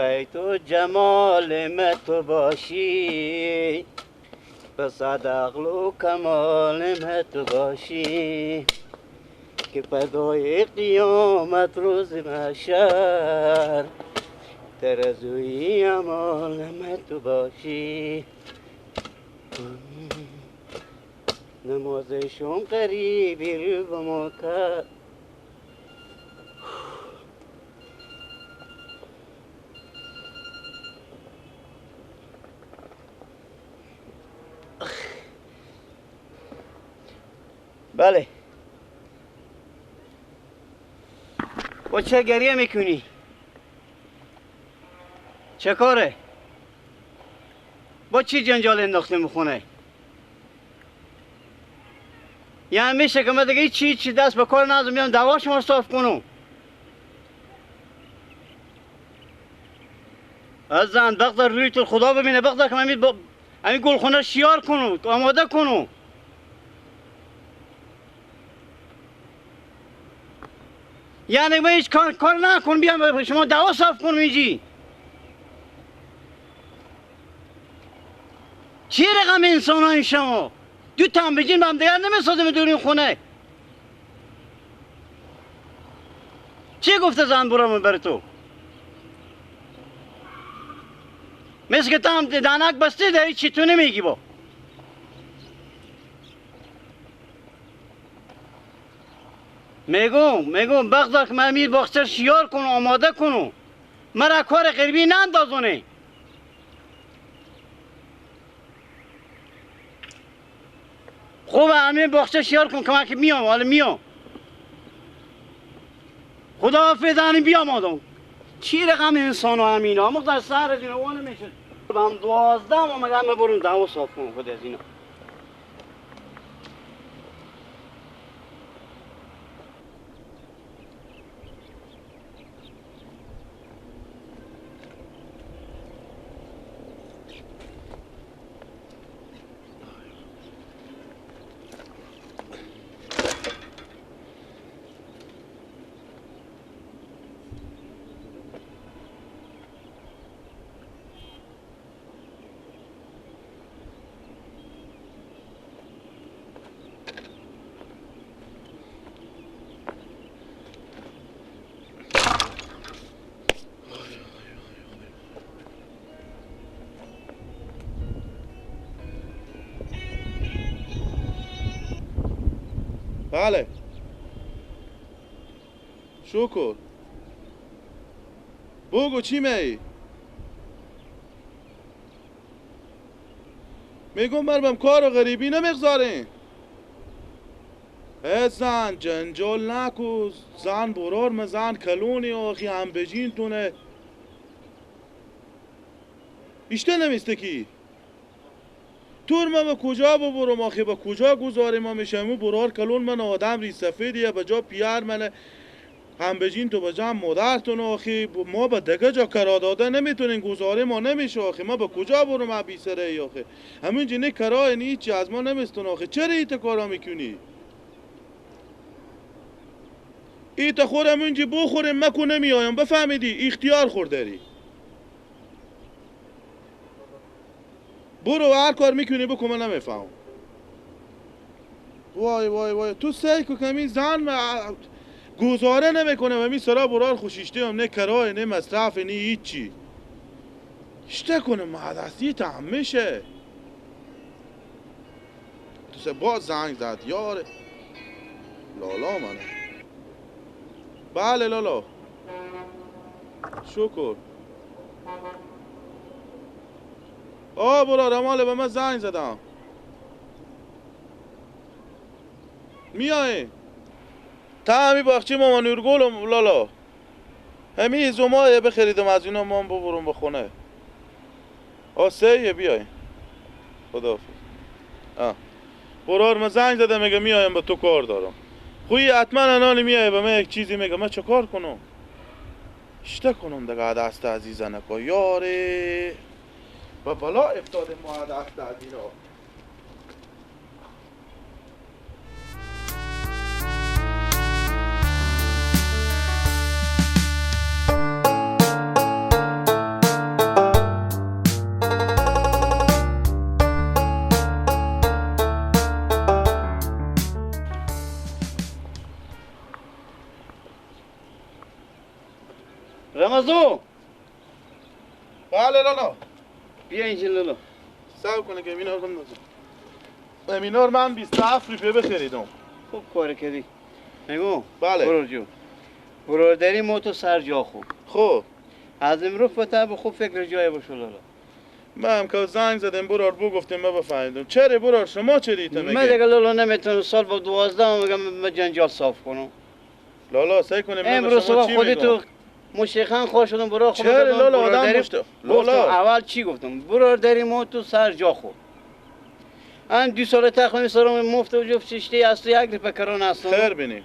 بیت و جمال مت باشی، به صد عقل و کمال مت باشی، که فدای قیامت روز محشر ترازوی اعمال مت باشی. نمازشون قریبی رو به ما کرد، بله. با چه گریه میکنی؟ چه کاره؟ با چی جنجال انداخته میخونه؟ یعنی میشه که من دیگه چی دست به کار نزم میام دوا شما صاف کنم؟ از زن بغض روی تو خدا ببینه، بغض که من همین گلخونه شیار کنم، آماده کنم. یعنی من هیچ کار نکنم بیام شما دوا صاف کنم اینجی؟ چی رقم انسان های شما؟ دو تن بجین به هم دیگر نمیسازم دور این خونه. چی گفته زن برام بر تو؟ مثل که تو هم دانک بسته داری چی تو نمیگی با؟ میگم بغضا که من میر باختر شیار کنم آماده کنم، مرا کار غریبی نندازونه. خوبه همین باختر شیار کن که من که میام، حالا میام. خدا حافظ هنی بیام آدم. چی رقم انسان ها همین ها مقدر سر از اینا وانه میشه. هم 12 و مگه همه برون دوا صاف کنم خود از اینا. بله شکر. بگو چی میگم مربم کار غریبی نمیگذارین. زن جنجال نکو، زن برار مزن کلونی آخی هم بجین تونه اشته نمیسته کی تور ما کجا ببرم آخی با کجا گذاریم ما میشمو برار کلون من آدم ری سفیدیه بجا پیار منه هم بجین تو بجا مادرتون آخی ما به دگه جا کرا داده نمیتونین گذاره ما نمیشه آخی ما به کجا برم ابی سره آخی همین جنه کرای نیچی از ما نمیستون آخی چرا ایت کارا میکنی؟ ایت خورم اینجی بخوریم مکو نمیایم بفهمیدی اختیار خورداری برو هر کار میکنی بکن من نمیفهم. وای تو سعی که کمی زن گزاره نمیکنه و می سرا برار خوشیشته هم نه کرای نه مصرف نه هیچی اشته کنه مدستی هم میشه. تو سه باز زنگ زد یاره لالا منه. بله لالا شکر. برا رماله به من زنگ زدم میای تا همی باخچه ماما نورگلم لالا همی زمایه بخریدم از اینا ما ببرم به خونه. سیه بیای خداحافظ. برار من زنگ زده میگه میایم به تو کار دارم. خویی حتما انانی میای به من یک چیزی میگه من چه کار کنم؟ اشته کنم دگه دست عزیزه نکن یاره و بلا افتاده ما دست عزیزه. نازو بله لالا بیا اینجا لولو. صبر کنه که امینار بندازم. امینار من 27 روپیه بخریدم. خوب کار کردی. نگو. بله. برو جو. برادری موتو سر جا خوب. خب از امروز فتح به خوب فکر جای باشو لالا. من که زنگ زدم برار بو گفتم من بفهمیدم. چرا برار شما چرا ایتا من دیگه لالا نمیتونم سال با 12 میگم من جنجال صاف کنم. لالا سعی کنیم من امروز شما صبح چی خودی میگم؟ تو مشیخان خوش شدم برا خود چرا لالا آدم مشت لالا اول چی گفتم برادری موتو سر جا خوب. ان 2 سال تخمی سرم مفت و جفت چشتی است یک روپیه کران هستم. خیر بینیم.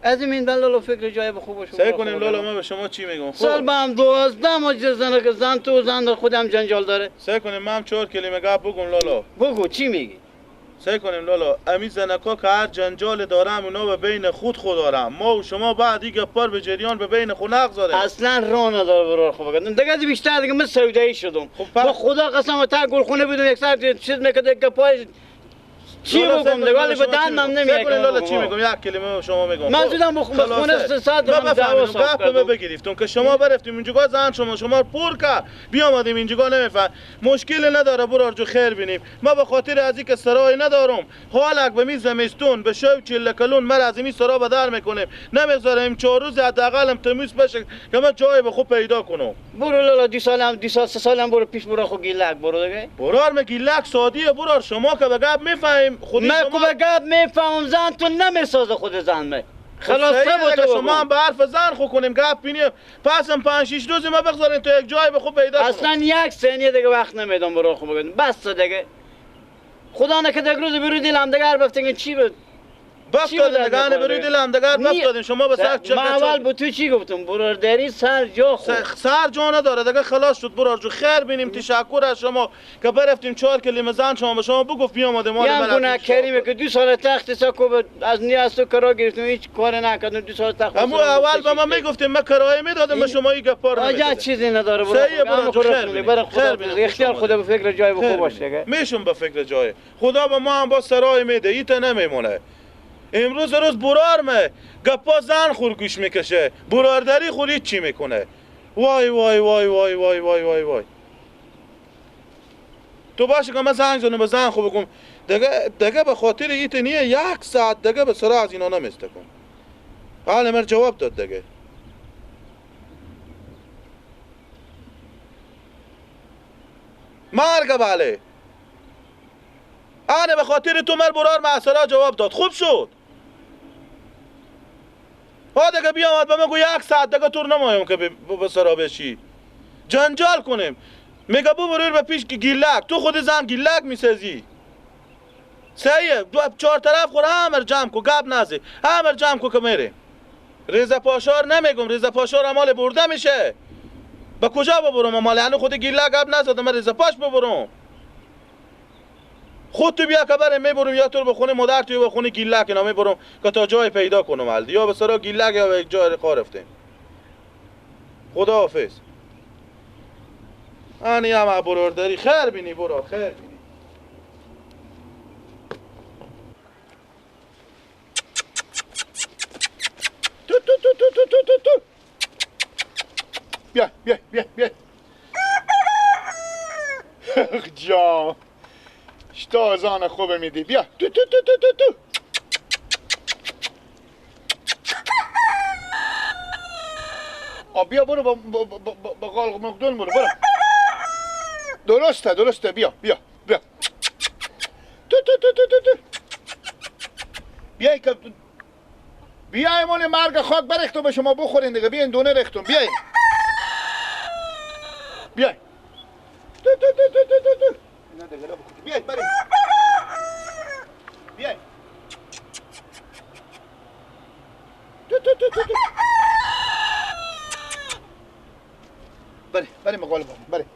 از این لالا فکر جای به خوب باشه. سعی کنیم لالا من به شما چی میگم؟ سال با هم 12 ماجر زنه که زن تو زن در خودم جنجال داره. سعی کنیم من هم 4 کلمه گپ بگم لالا. بگو چی میگی؟ سعی کنیم لالا امی زنکا که هر جنجال دارم اونا به بین خود دارم. ما و شما بعد این گپار به جریان به بین خود نگذاریم. اصلا راه نداره برای خوب بگم. دیگه بیشتر دیگه من سودایی شدم. با خدا قسم تا گلخونه بدون یک سر چیز میکرد گپای چی بگم دیگه ولی به دندم نمیاد. لالا چی میگم یک کلمه به شما میگم. من زدم به خونه ساعت من بفهمیدم گپ بگیرفتم که شما برفتیم اینجا زن شما پر که بیامدیم اینجا نمیفهم مشکل نداره برار جو خیر بینیم. ما به خاطر از اینکه سرای ندارم حالک به می زمستون به شو 40 کلون مر از این سرا بدر میکنیم نمیذاریم 4 روز حداقل تمیز بشه که من جای به خوب پیدا کنم. برو لالا 2 سالم 3 سالم برو پیش برو خو گیلک برو دیگه. برار میگیلک سادیه برار شما که به گپ میفهمیم خودی من کو به گپ میفهمم زن تو نمیسازه خود زن می. خلاص تو شما هم به حرف زن خو کنیم گپ بینیم پسم 5 6 روز ما بگذاریم تو یک جای به خوب پیدا کنم. اصلا یک ثانیه دیگه وقت نمیدم برو خوب بگم بس دیگه خدا نکرد یک روز برو دلم دیگه بفتین چی بود بفتادیم نگانه بروی دلم دگر بفتادیم شما به سر چه من اول به تو چی گفتم برادری سر جا خود سر جا نداره دیگه خلاص شد برار جو خیر بینیم تشکر از شما که برفتیم 4 کلمه زن شما به شما بگفت بیامدیم ما یه گناه کریمه که 2 سال تخت سکو از نیاز تو کرا گرفتم هیچ کار نکردم 2 سال تخت اما اول به من میگفتیم من کرایه میدادم به شما این گپا رو آجا چیزی نداره برو خیر اختیار خدا به فکر جای خوب باشه میشم به فکر جای خدا به ما هم با سرای میده ایت نمیمونه. امروز روز برار گپا زن خور گوش میکشه براردری خوری چی میکنه. وای وای وای وای وای وای وای وای تو باشه که من زنگ زنم به زن خوب بگم دیگه به خاطر ایت نیه 1 ساعت دیگه به سرا از اینا نمیسته کن. حالا من جواب داد دیگه مرگ بله آنه به خاطر تو مر برار معصرا جواب داد خوب شد. ها دیگه بیامد به من گو 1 ساعت دیگه تور نمایم که به سرا بشی جنجال کنیم میگه بو برور به پیش که گیلک تو خود زن گیلک میسازی سیه 4 طرف خور همر جمع کو گپ نزه همر جمع کو که میره ریزه پاشار نمیگم ریزه پاشار امال برده میشه به کجا ببرم امال یعنی خود گیلک گپ نزدم من ریزه پاش ببرم خود تو بیا که برم میبرم یا تو به خونه مادر توی به خونه گیلک اینا میبرم که تا جای پیدا کنم الدی یا به سرا گیلک یا به یک جای رقا رفتیم. خدا حافظ. آنی هم برادری خیر بینی برا خیر بینی. تو بیا بیا بیا بیا جا شتازان خوبه میدی بیا تو بیا برو با قال مقدون برو درسته بیا تو بیای که بیای مال مرگ خاک برختم به شما بخورین دیگه بیاین دونه رختم بیای تو اینا دیگه را بکنی بیای بریم بیای تو بریم مقال بریم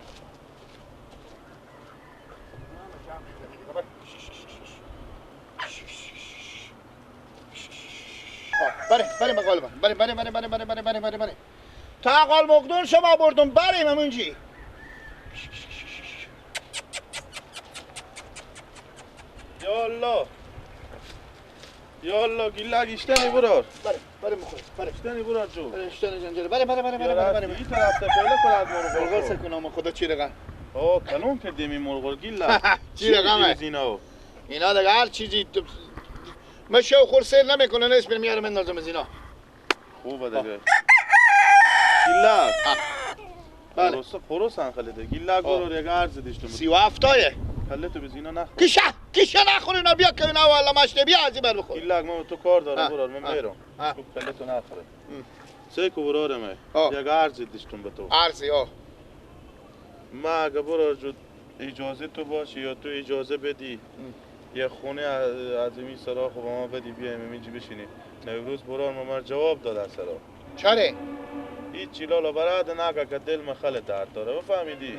بریم مقال بریم تا قال مقدون شما بردم بریم همونجی یالا گیلک اشتنی برار بره مخور بره اشتنی برار جو اشتن جنجره بره این طرف تپیله کنه از مرغال مرغال سکنام خدا چی رقم آه کلون کردیم این مرغال گیلک چی رقمه اینا دیگه هر چیزی مشه و خور سیر نمیکنه نیست میاره مندازم از اینا خوبه دیگه گیلک بله خروس خلیده گیلک برار یک عرض دیشتم 37 تایه خلیده تو بزینا نخور کیشه نخور اینا بیا که اینا والا مشته بیا ازی بر بخور گیلک من تو کار دارم برار من میرم خلیده نخوره سه کو برار من یک عرض دیشتم به تو عرضی ما اگه برار جو اجازه تو باشی یا تو اجازه بدی یه خونه از این سراخ با ما بدی بیایم اینجا بشینی نوروز برار ممر جواب داد از سراخ چره؟ هیچ چی لالا براد نگه که دل مخل درد داره بفهمیدی؟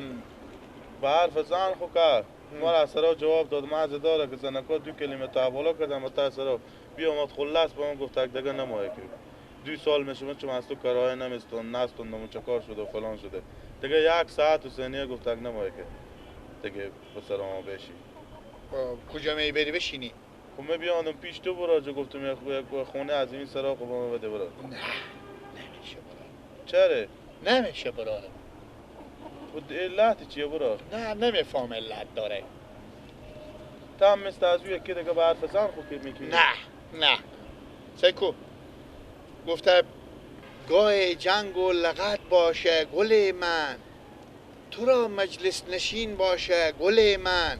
به حرف زن خو که ما از سراخ جواب داد مازه داره که زنکا 2 کلمه تحولا کردم و تا سراخ بیا اومد خلاص با من گفت تک دیگه نمایه که 2 سال میشه چون از تو کرایه نمیستون نستوندم چه کار شده و فلان شده دیگه 1 ساعت و ثانیه گفت تک نمایه که دیگه بسر ما بشی کجا می بری بشینی؟ خب من بیاندم پیش تو برا جو گفتم یک خونه از این سراغ با ما بده برا نه نمیشه برا چرا؟ نمیشه برا و علت چیه برا؟ نه نمیفهم علت داره تا هم مثل از او یکی دیگه به حرف زن خود که میکنی؟ نه سیکو گفته گاه جنگ و لغت باشه گل من تو را مجلس نشین باشه گل من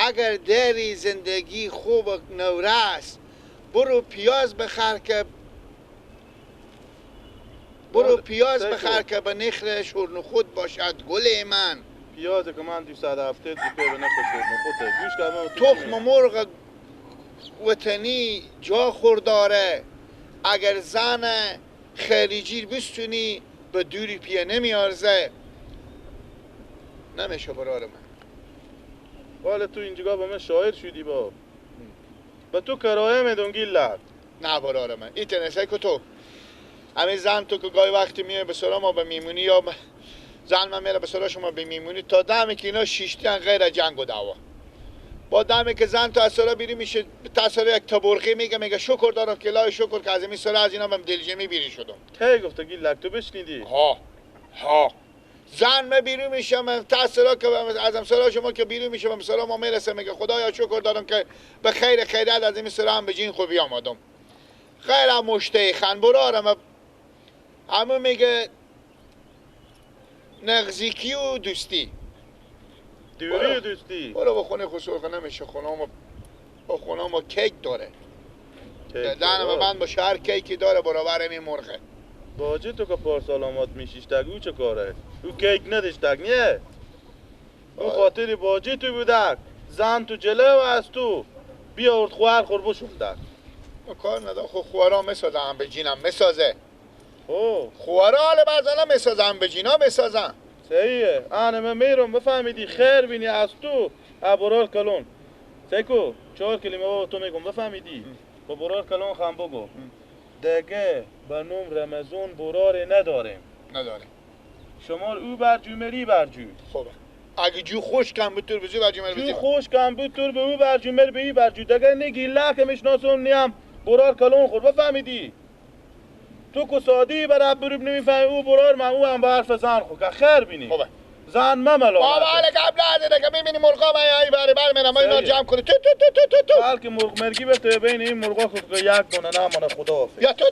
اگر داری زندگی خوب و نورست برو پیاز بخر که به نخل شورنخود باشد گل من پیازه که من 270 روپیه به نخل شورنخوده گوش که تخم مرغ وطنی جا خورداره اگر زن خلیجی بستونی به 2 روپیه نمیارزه نمیشه برار من والا تو اینجا با من شاعر شدی با به تو کرایه میدون گیلک نه برار من این تنسه که تو همین زن تو که گاهی وقتی میای به سرا ما به میمونی یا زن من میره به سرا شما به میمونی تا دمی که اینا شیشتن غیر جنگ و دعوا با دمی که زن تو از سرا بیری میشه تا سرا یک تبرخی میگه شکر دارم که لای شکر که از این سرا از اینا من دلجمی بیری شدم کی گفته گیلک تو بشنیدی؟ ها زن من بیرون میشم تا سرا که ازم سرا شما که بیرون میشم سرا ما میرسه میگه خدایا شکر دارم که به خیر خیرت از این سرا هم به جین خوبی آمدم خیر هم مشته خن برارم همه میگه نغزیکی و دوستی دوری و دوستی برو با خونه خسرخ نمیشه خونه ما کیک داره دهنم بند با شهر کیکی داره برابر این مرغه باجه تو که پارسال آماد میشیشتگ او چه کاره؟ او کیک نداشتگ نیه؟ او خاطری باجه تو بودک زن تو جله و از تو بیارد خوار خور بشوندک کار نداره خب خوارا میسازه هم به جینم میسازه اوه خوارا حال بعضا میسازه هم به جینا میسازه صحیحه آنه من میرم بفهمیدی خیر بینی از تو برار کلون سیکو 4 کلمه با تو میگم بفهمیدی با برار کلون خم بگو دیگه به نوم رمزون برار نداریم شمال او برجو مری برجو خوبه اگه جو خوش کم بود تور بزی برجو مری بزی جو خوش کم بود تور به او برجو مری به ای برجو دیگه نگی لکه میشناسم نیم برار کلون خور بفهمیدی تو کسادی برای بروب نمیفهمی او برار من او هم به حرف زن خود که خیر بینی خوبه زن مملا بابا حالا قبل از اینه که ببینی مرغا من بر میرم اینا جمع کنی تو بلکه مرغ مرگی بته بین این مرغا خود که یک دونه نمانه خدا حافظ یا تو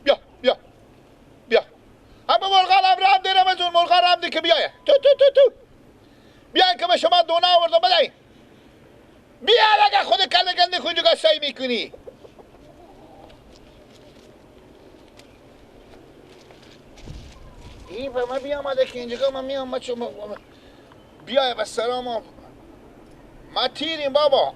بیا همه مرغا رم دیرم از اون مرغا رم دی که بیایه تو بیاین که به شما دونه آوردم بدهی بیا اگه خود کله گنده خونجا سعی میکنی این به من بیامده که اینجا من میام ما چون بیای به سلام ما تیریم بابا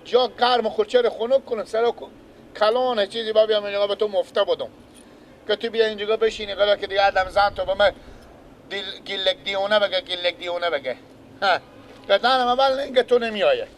جا گرم خورچه خنک کنم سر کلان چیزی با بیام اینجا به تو مفته بدم که تو بیا اینجا بشینی قرار که دیگه آدم زن تو به من گیلک دیونه بگه ها بدن من بل اینگه تو نمیایه